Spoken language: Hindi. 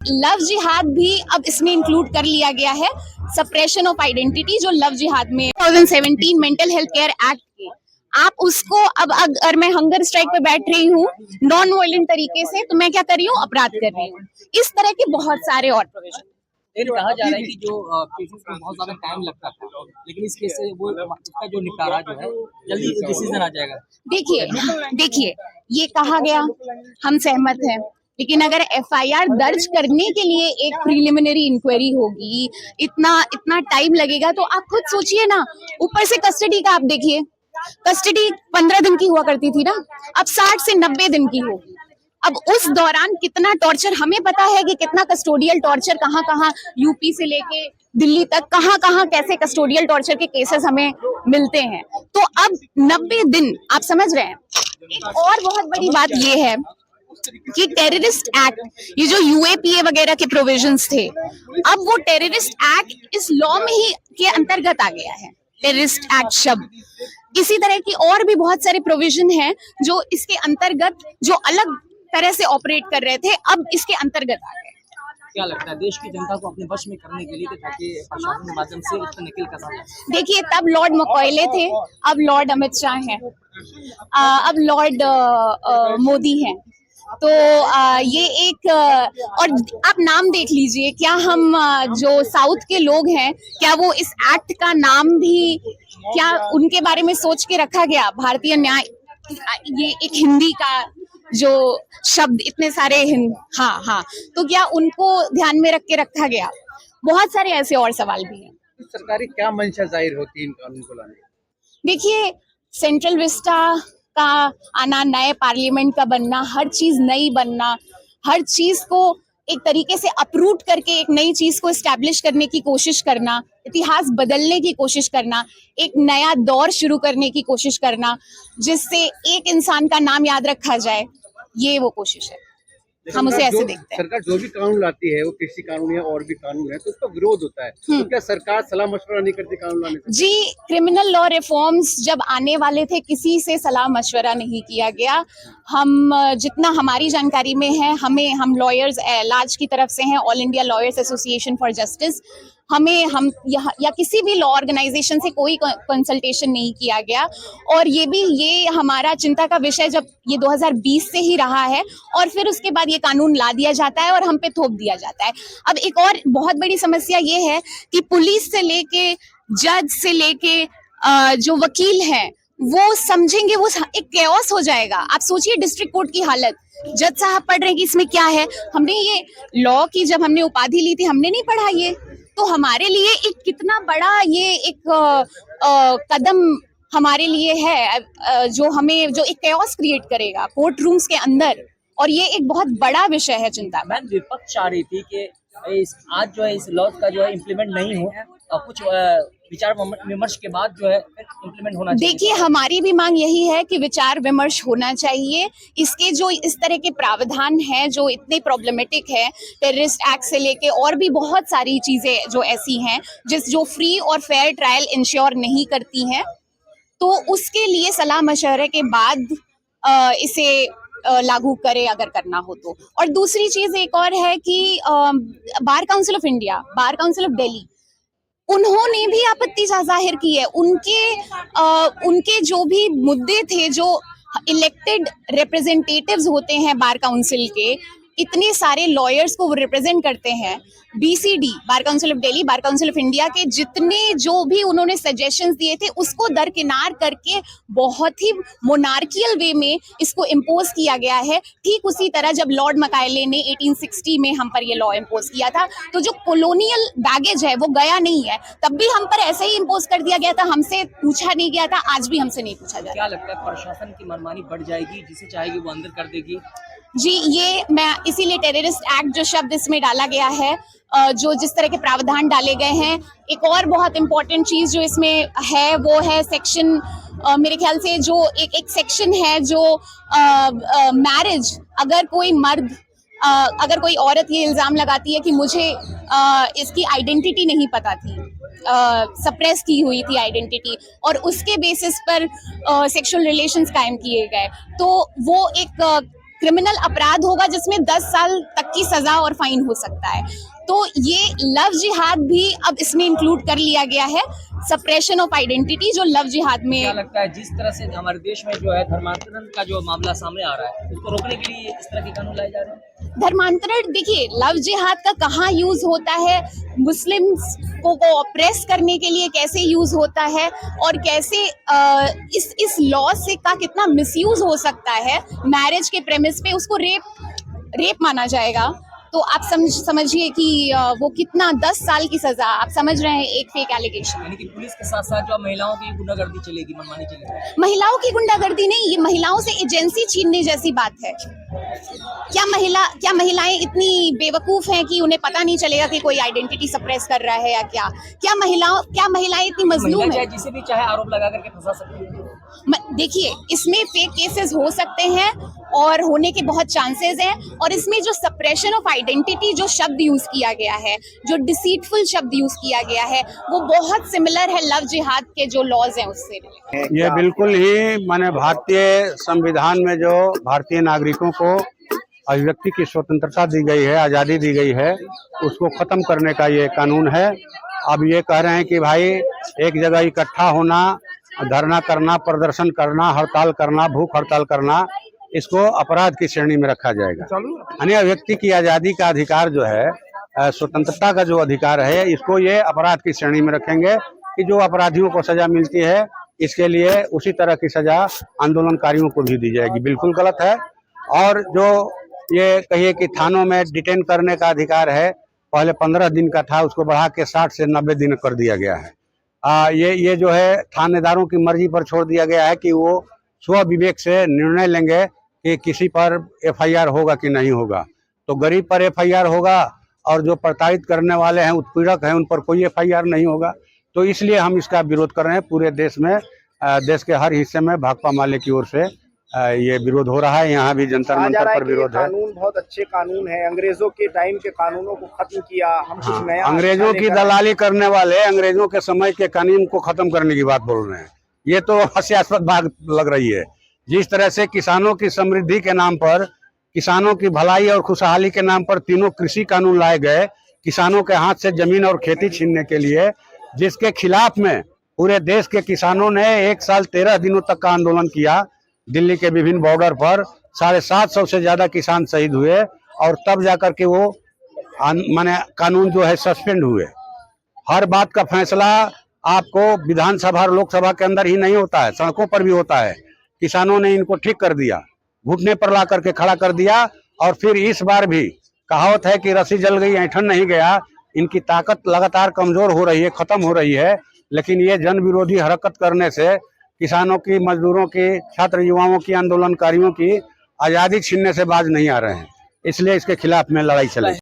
लव जिहाद भी अब इसमें इंक्लूड कर लिया गया है। सप्रेशन ऑफ आइडेंटिटी जो लव जिहाद में 2017 मेंटल हेल्थ केयर एक्ट के, आप उसको अब अगर मैं हंगर स्ट्राइक पे बैठ रही हूँ नॉन वायलेंट तरीके से, तो मैं क्या कर रही हूँ, अपराध कर रही हूँ। इस तरह के बहुत सारे और प्रोविजन। लेकिन कहा जा रहा है कि जो केसेस में बहुत ज्यादा टाइम लगता था, लेकिन इस केस से वो उसका जो निपटारा जो है जल्दी डिसीजन आ जाएगा। देखिए ये कहा गया, हम सहमत हैं, लेकिन अगर एफआईआर दर्ज करने के लिए एक प्रिलिमिनरी इंक्वायरी होगी, इतना टाइम लगेगा, तो आप खुद सोचिए ना। ऊपर से कस्टडी का आप देखिए, कस्टडी 15 दिन की हुआ करती थी ना, अब 60 से 90 दिन की होगी। अब उस दौरान कितना टॉर्चर, हमें पता है कि कितना कस्टोडियल टॉर्चर कहाँ कहाँ, यूपी से लेके दिल्ली तक कहाँ कहाँ कैसे कस्टोडियल टॉर्चर के केसेस हमें मिलते हैं। तो अब 90 दिन, आप समझ रहे हैं। एक और बहुत बड़ी बात ये है कि टेररिस्ट एक्ट, ये जो यूएपीए वगैरह के प्रोविजंस थे, अब वो टेररिस्ट एक्ट इस लॉ में ही के अंतर्गत आ गया है। टेररिस्ट एक्ट शब्द, इसी तरह की और भी बहुत सारे प्रोविजन हैं जो इसके अंतर्गत, जो अलग तरह से ऑपरेट कर रहे थे, अब इसके अंतर्गत आ गए। क्या लगता है देश की जनता को अपने वश में करने के लिए ताकि प्रशासन के माध्यम से इसको निकल कर जाए? देखिए, तब लॉर्ड मकॉयले थे, अब लॉर्ड अमित शाह हैं, अब लॉर्ड मोदी हैं। तो ये एक और आप नाम देख लीजिए, क्या हम जो साउथ के लोग हैं, क्या वो इस एक्ट का नाम भी, क्या उनके बारे में सोच के रखा गया? भारतीय न्याय, ये एक हिंदी का जो शब्द इतने सारे हाँ, तो क्या उनको ध्यान में रख के रखा गया? बहुत सारे ऐसे और सवाल भी हैं। सरकारी क्या मंशा जाहिर होती है इन कानून को लाने? देखिए, सेंट्रल विस्टा का आना, नए पार्लियामेंट का बनना, हर चीज नई बनना, हर चीज को एक तरीके से अपरूट करके एक नई चीज को एस्टैब्लिश करने की कोशिश करना, इतिहास बदलने की कोशिश करना, एक नया दौर शुरू करने की कोशिश करना, जिससे एक इंसान का नाम याद रखा जाए, ये वो कोशिश है। हम उसे ऐसे देखते हैं। सरकार जो भी कानून लाती है, वो कृषि कानून या और भी कानून है, तो उसका विरोध होता है, तो क्या सरकार सलाह मशवरा नहीं करती कानून लाने से? जी, क्रिमिनल लॉ रिफॉर्म्स जब आने वाले थे, किसी से सलाह मशवरा नहीं किया गया। हम जितना हमारी जानकारी में है, हम लॉयर्स लाज की तरफ से हैं, all India lawyers association for justice, हम या किसी भी लॉ ऑर्गेनाइजेशन से कोई कंसल्टेशन नहीं किया गया। और ये हमारा चिंता का विषय जब ये 2020 से ही रहा है, और फिर उसके बाद ये कानून ला दिया जाता है और हम पे थोप दिया जाता है। अब एक और बहुत बड़ी समस्या ये है कि पुलिस से लेके, जज से लेके जो वकील हैं, वो समझेंगे, वो एक कैओस हो जाएगा। आप सोचिए डिस्ट्रिक्ट कोर्ट की हालत, जज साहब पढ़ रहे हैं कि इसमें क्या है। हमने ये लॉ की जब हमने उपाधि ली थी, हमने नहीं पढ़ा ये, तो हमारे लिए एक कितना बड़ा ये एक कदम हमारे लिए है, जो एक कैओस क्रिएट करेगा कोर्ट रूम्स के अंदर, और ये एक बहुत बड़ा विषय है चिंता का। विपक्ष चाह रही थी कि आज जो है इस लॉ का जो है इम्प्लीमेंट नहीं हो, और कुछ विचार विमर्श के बाद जो है इम्प्लीमेंट होना चाहिए। देखिए, हमारी भी मांग यही है कि विचार विमर्श होना चाहिए। इसके जो इस तरह के प्रावधान हैं जो इतने प्रॉब्लमेटिक है, टेररिस्ट एक्ट से लेके और भी बहुत सारी चीजें जो ऐसी हैं जो फ्री और फेयर ट्रायल इंश्योर नहीं करती हैं, तो उसके लिए सलाह मशवरे के बाद इसे लागू करे अगर करना हो तो। और दूसरी चीज एक और है कि bar council of India, bar council of Delhi, उन्होंने भी आपत्ति जाहिर की है। उनके जो भी मुद्दे थे, जो इलेक्टेड रिप्रेजेंटेटिव्स होते हैं बार काउंसिल के, इतने सारे लॉयर्स को वो रिप्रेजेंट करते हैं, BCD, bar council of Delhi, bar council of India के जितने जो भी उन्होंने सजेशंस दिए थे, उसको दरकिनार करके बहुत ही मोनार्कियल वे में इसको इम्पोज किया गया है। ठीक उसी तरह जब लॉर्ड मकायले ने 1860 में हम पर ये लॉ इम्पोज किया था, तो जो कॉलोनियल बैगेज है वो गया नहीं है, तब भी हम पर ऐसे ही इम्पोज कर दिया गया था, हमसे पूछा नहीं गया था, आज भी हमसे नहीं पूछा जाता। क्या लगता है प्रशासन की मनमानी बढ़ जाएगी, जिसे चाहेगी वो अंदर कर देगी? जी, ये मैं इसीलिए टेररिस्ट एक्ट जो शब्द इसमें डाला गया है, जो जिस तरह के प्रावधान डाले गए हैं, एक और बहुत इंपॉर्टेंट चीज जो इसमें है वो है सेक्शन, मेरे ख्याल से जो एक सेक्शन है जो मैरिज, अगर कोई मर्द, अगर कोई औरत ये इल्जाम लगाती है कि मुझे इसकी आइडेंटिटी नहीं पता थी, सप्रेस की हुई थी आइडेंटिटी, और उसके बेसिस पर सेक्सुअल रिलेशंस कायम किए गए, तो वो एक क्रिमिनल अपराध होगा जिसमें 10 साल तक की सजा और फाइन हो सकता है। तो ये लव जिहाद भी अब इसमें इंक्लूड कर लिया गया है, सप्रेशन ऑफ आइडेंटिटी जो लव जिहाद क्या में। लगता है जिस तरह से हमारे देश में जो है धर्मांतरण का जो मामला सामने आ रहा है उसको रोकने के लिए इस तरह के कानून लाए जा रहे हैं? धर्मांतरण, देखिए लव जिहाद का कहाँ यूज होता है, मुस्लिम्स को ऑप्रेस करने के लिए कैसे यूज होता है, और कैसे इस लॉ से का कितना मिसयूज हो सकता है मैरिज के प्रेमिस पे, उसको रेप माना जाएगा। तो आप समझिए कि वो कितना 10 साल की सजा, आप समझ रहे हैं, एक फेक एलिगेशन। यानी कि पुलिस के साथ साथ जो महिलाओं की गुंडागर्दी चलेगी, मनमानी चलेगी। महिलाओं की गुंडागर्दी नहीं, ये महिलाओं से एजेंसी छीनने जैसी बात है। क्या महिलाएं इतनी बेवकूफ हैं कि उन्हें पता नहीं चलेगा कि कोई आइडेंटिटी सप्रेस कर रहा है या क्या महिलाएं इतनी मजलूम है? जिसे भी चाहे आरोप लगा करके फंसा सकती है। देखिए, इसमें फेक केसेस हो सकते हैं और होने के बहुत चांसेस हैं, और इसमें जो सप्रेशन ऑफ आइडेंटिटी जो शब्द यूज किया गया है, जो डिसीटफुल शब्द यूज किया गया है, वो बहुत सिमिलर है लव जिहाद के जो लॉज हैं उससे। ये बिल्कुल ही माने भारतीय संविधान में जो भारतीय नागरिकों को अभिव्यक्ति की स्वतंत्रता दी गई है, आज़ादी दी गई है, उसको खत्म करने का ये कानून है। अब ये कह रहे हैं कि भाई एक जगह इकट्ठा होना, धरना करना, प्रदर्शन करना, हड़ताल करना, भूख हड़ताल करना, इसको अपराध की श्रेणी में रखा जाएगा। यानी अभिव्यक्ति की आज़ादी का अधिकार जो है, स्वतंत्रता का जो अधिकार है, इसको ये अपराध की श्रेणी में रखेंगे कि जो अपराधियों को सजा मिलती है इसके लिए उसी तरह की सजा आंदोलनकारियों को भी दी जाएगी। बिल्कुल गलत है। और जो ये कहिए कि थानों में डिटेन करने का अधिकार है, पहले 15 दिन का था, उसको बढ़ा के 60 से 90 दिन कर दिया गया है। ये जो है थानेदारों की मर्जी पर छोड़ दिया गया है कि वो स्व विवेक से निर्णय लेंगे कि किसी पर एफआईआर होगा कि नहीं होगा। तो गरीब पर एफआईआर होगा और जो प्रताड़ित करने वाले हैं, उत्पीड़क हैं, उन पर कोई एफआईआर नहीं होगा। तो इसलिए हम इसका विरोध कर रहे हैं। पूरे देश में, देश के हर हिस्से में भाकपा माले की ओर से ये विरोध हो रहा है। यहाँ भी जंतर मंतर पर विरोध है। कानून बहुत अच्छे कानून है, अंग्रेजों के टाइम के कानूनों को खत्म किया, हम कुछ नया। अंग्रेजों की दलाली करने वाले अंग्रेजों के समय के कानून को खत्म करने की बात बोल रहे हैं। ये तो हास्यास्पद बात लग रही है। जिस तरह से किसानों की समृद्धि के नाम पर, किसानों की भलाई और खुशहाली के नाम पर तीनों कृषि कानून लाए गए, किसानों के हाथ से जमीन और खेती छीनने के लिए, जिसके खिलाफ में पूरे देश के किसानों ने 1 साल 13 दिनों तक का आंदोलन किया। दिल्ली के विभिन्न बॉर्डर पर 750 से ज्यादा किसान शहीद हुए, और तब जाकर के वो माने कानून जो है सस्पेंड हुए। हर बात का फैसला आपको विधानसभा और लोकसभा के अंदर ही नहीं होता है, सड़कों पर भी होता है। किसानों ने इनको ठीक कर दिया, घुटने पर ला करके खड़ा कर दिया। और फिर इस बार भी कहावत है कि रस्सी जल गई ऐंठन नहीं गया। इनकी ताकत लगातार कमजोर हो रही है, खत्म हो रही है। लेकिन ये जन विरोधी हरकत करने से किसानों की, मजदूरों की, छात्र युवाओं की, आंदोलनकारियों की आज़ादी छीनने से बाज नहीं आ रहे हैं। इसलिए इसके खिलाफ में लड़ाई चलेगी।